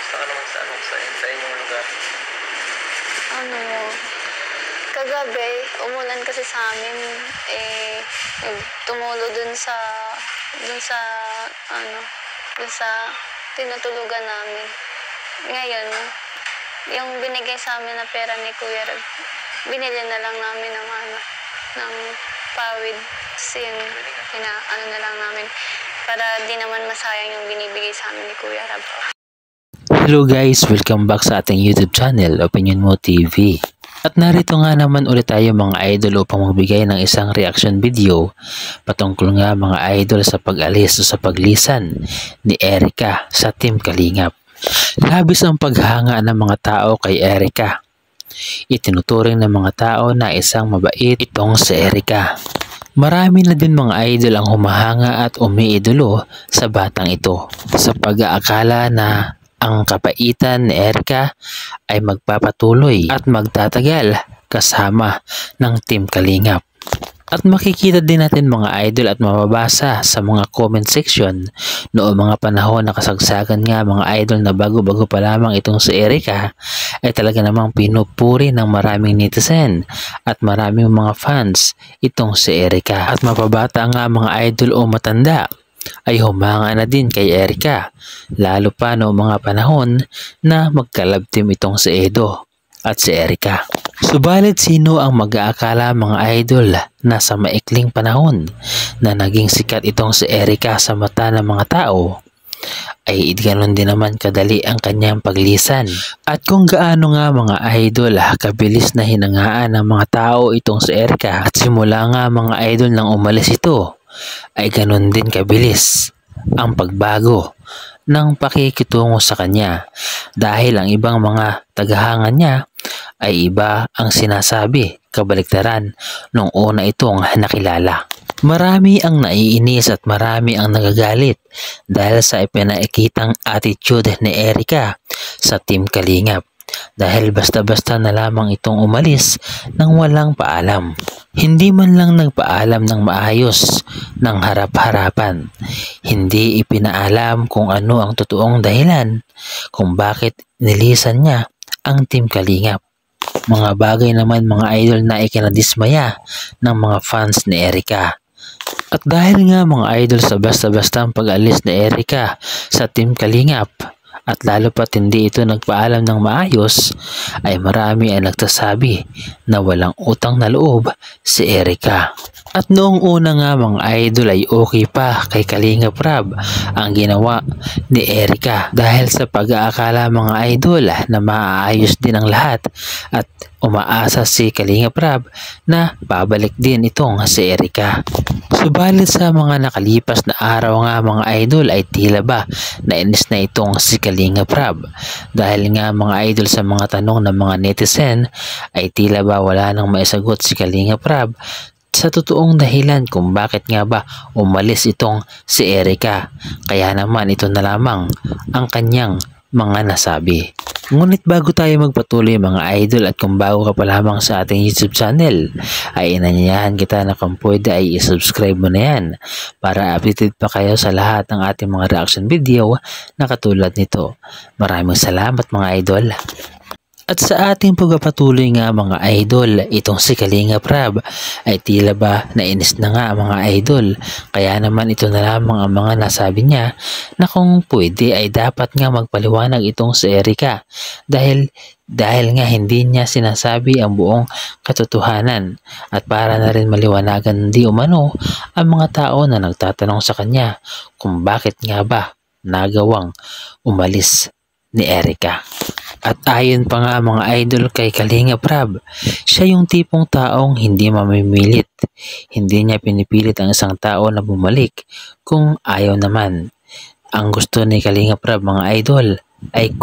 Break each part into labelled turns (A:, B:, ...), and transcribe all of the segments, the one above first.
A: Kamusta ka naman sa inyong lugar?
B: Ano, kagabi, umulan kasi sa amin, tumulo dun sa tinutulugan namin. Ngayon, yung binigay sa amin na pera ni Kuya Rab, binili na lang namin ng pawid. Na lang namin para di naman masayang yung binibigay sa amin ni Kuya Rab.
C: Hello guys, welcome back sa ating YouTube channel, Opinion Mo TV. At narito nga naman ulit tayo mga idol upang magbigay ng isang reaction video patungkol nga mga idol sa pag-alis o sa paglisan ni Erica sa Team Kalingap. Labis ang paghanga ng mga tao kay Erica. Itinuturing ng mga tao na isang mabait itong si Erica. Marami na din mga idol ang humahanga at umiidolo sa batang ito sa pag-aakala na ang kapaitan ni Erica ay magpapatuloy at magtatagal kasama ng Team Kalingap. At makikita din natin mga idol at mababasa sa mga comment section noong mga panahon na kasagsagan nga mga idol na bago-bago pa lamang itong si Erica ay talaga namang pinupuri ng maraming netizen at maraming mga fans itong si Erica. At mapabata nga mga idol o matanda ay humanga na din kay Erica, lalo pa noong mga panahon na magkalab team itong si Edo at si Erica. Subalit sino ang mag-aakala mga idol na sa maikling panahon na naging sikat itong si Erica sa mata ng mga tao ay ganoon din naman kadali ang kanyang paglisan. At kung gaano nga mga idol kabilis na hinangaan ng mga tao itong si Erica at simula nga mga idol nang umalis ito ay ganoon din kabilis ang pagbago ng pakikitungo sa kanya dahil ang ibang mga tagahanga niya ay iba ang sinasabi kabaliktaran nung una itong nakilala. Marami ang naiinis at marami ang nagagalit dahil sa ipinaikitang attitude ni Erica sa Team Kalingap dahil basta-basta na lamang itong umalis nang walang paalam. Hindi man lang nagpaalam ng maayos ng harap-harapan. Hindi ipinaalam kung ano ang totoong dahilan kung bakit nilisan niya ang Team Kalingap. Mga bagay naman mga idol na ikinadismaya ng mga fans ni Erica. At dahil nga mga idol sa basta-bastang pag-alis ni Erica sa Team Kalingap at lalo pat hindi ito nagpaalam ng maayos ay marami ang nagsasabi na walang utang na loob si Erica. At noong una nga mga idol ay okay pa kay Kalingap Rab ang ginawa ni Erica dahil sa pag-aakala mga idol na maaayos din ang lahat at umaasa si Kalingap Rab na babalik din itong si Erica. Subalit sa mga nakalipas na araw nga mga idol ay tila ba nainis na itong si Kalingap Rab dahil nga mga idol sa mga tanong ng mga netizen ay tila ba wala nang maisagot si Kalingap Rab sa totoong dahilan kung bakit nga ba umalis itong si Erica. Kaya naman ito na lamang ang kanyang mga nasabi. Ngunit bago tayo magpatuloy mga idol at kung bago ka pa lamang sa ating YouTube channel ay inanyayahan kita na kung pwede ay isubscribe mo na yan para updated pa kayo sa lahat ng ating mga reaction video na katulad nito. Maraming salamat mga idol. At sa ating pagpapatuloy nga mga idol, itong si Kalingap Rab ay tila ba nainis na nga mga idol. Kaya naman ito na lamang ang mga nasabi niya na kung pwede ay dapat nga magpaliwanag itong si Erica dahil nga hindi niya sinasabi ang buong katotohanan at para na rin maliwanagan di umano ang mga tao na nagtatanong sa kanya kung bakit nga ba nagawang umalis ni Erica. At ayon pa nga mga idol kay Kalingap Rab, siya yung tipong taong hindi mamimilit. Hindi niya pinipilit ang isang tao na bumalik kung ayaw naman. Ang gusto ni Kalingap Rab mga idol ay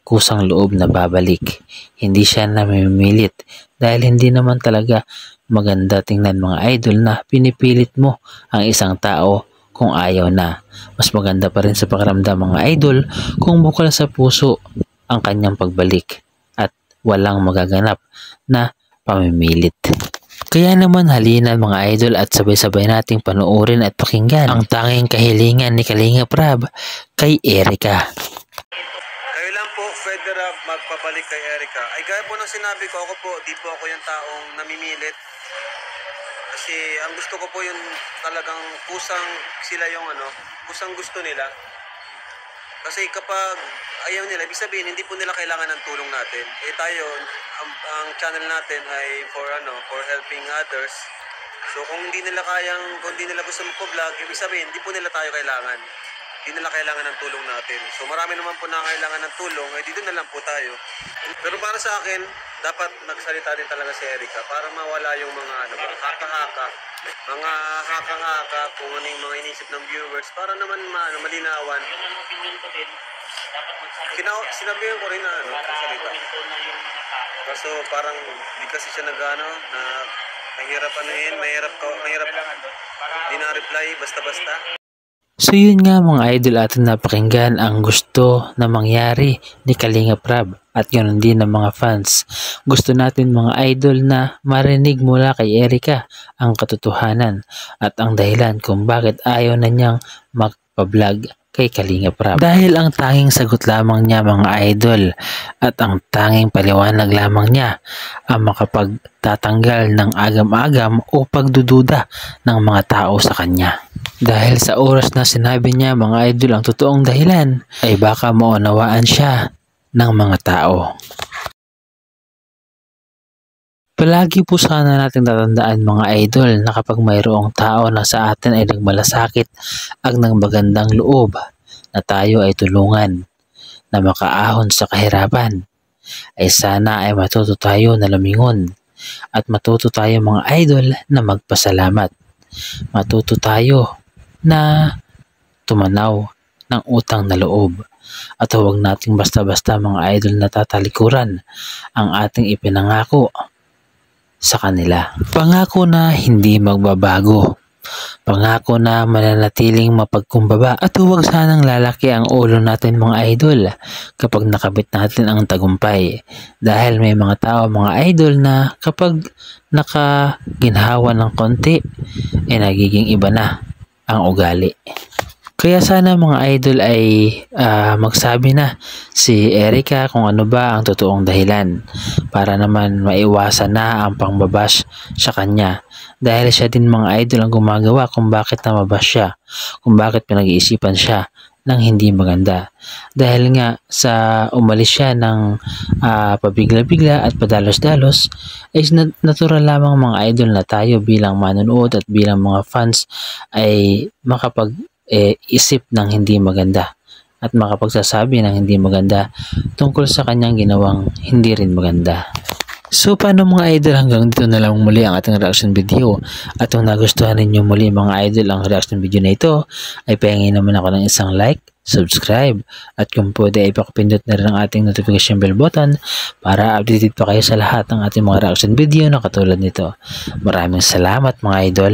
C: kusang loob na babalik. Hindi siya namimilit dahil hindi naman talaga maganda tingnan mga idol na pinipilit mo ang isang tao kung ayaw na. Mas maganda pa rin sa pakiramdam mga idol kung bukal sa puso ang kanyang pagbalik at walang magaganap na pamimilit. Kaya naman halina mga idol at sabay-sabay nating panoorin at pakinggan ang tanging kahilingan ni Kalingap Rab kay Erica.
D: po pwede magpabalik kay Erica? Ay gaya po ng sinabi ko, di po ako yung taong namimilit. Kasi ang gusto ko po yung talagang kusang sila yung kusang gusto nila. Kasi kapag ayaw nila, ibig sabihin hindi po nila kailangan ng tulong natin. Tayo, ang channel natin ay for helping others. So kung hindi nila gusto magpo-vlog, ibig sabihin hindi po nila tayo kailangan. Hindi nila kailangan ng tulong natin. So marami naman po na kailangan ng tulong, dito na lang po tayo. Pero para sa akin, dapat nagsalita din talaga si Erica para mawala yung mga haka-haka. Mga haka-haka kung ano yung mga inisip ng viewers para naman malinawan.
E: Yun ang opinion ko din. Dapat magsalita.
D: Sinabihan ko rin na
E: para
D: salita.
E: komento na yung mga tao.
D: Kaso parang di kasi siya na mahirap di na-reply basta-basta.
C: So yun nga mga idol, ating napakinggan ang gusto na mangyari ni Kalingap Rab at ganoon din ng mga fans. Gusto natin mga idol na marinig mula kay Erica ang katotohanan at ang dahilan kung bakit ayaw na niyang magpa-vlog kay Kalingap Rab. Dahil ang tanging sagot lamang niya mga idol at ang tanging paliwanag lamang niya ang makapagtatanggal ng agam-agam o pagdududa ng mga tao sa kanya. Dahil sa oras na sinabi niya mga idol ang totoong dahilan ay baka maunawaan siya ng mga tao. Palagi po sana natin tatandaan mga idol na kapag mayroong tao na sa atin ay nagmalasakit ang ng magandang loob na tayo ay tulungan na makaahon sa kahirapan, ay sana ay matuto tayo na lumingon at matuto tayo mga idol na magpasalamat. Matuto tayo na tumanaw ng utang na loob at huwag nating basta-basta mga idol na tatalikuran ang ating ipinangako sa kanila. Pangako na hindi magbabago. Pangako na mananatiling mapagkumbaba at huwag sanang lalaki ang ulo natin mga idol kapag nakabit natin ang tagumpay. Dahil may mga tao mga idol na kapag nakaginhawa ng konti ay nagiging iba na ang ugali. Kaya sana mga idol ay magsabi na si Erica kung ano ba ang totoong dahilan para naman maiwasan na ang pangbabash sa kanya. Dahil siya din mga idol ang gumagawa kung bakit namabash siya, kung bakit pinag-iisipan siya ng hindi maganda. Dahil nga sa umalis siya ng pabigla-bigla at padalos-dalos ay natural lamang mga idol na tayo bilang manonood at bilang mga fans ay makapag-isip ng hindi maganda at makapagsasabi ng hindi maganda tungkol sa kanyang ginawang hindi rin maganda. So paano mga idol, hanggang dito na lang muli ang ating reaction video at kung nagustuhan ninyo muli mga idol ang reaction video na ito ay pahingin naman ako ng isang like, subscribe at kung pwede ay pakipindot na rin ang ating notification bell button para updated pa kayo sa lahat ng ating mga reaction video na katulad nito. Maraming salamat mga idol.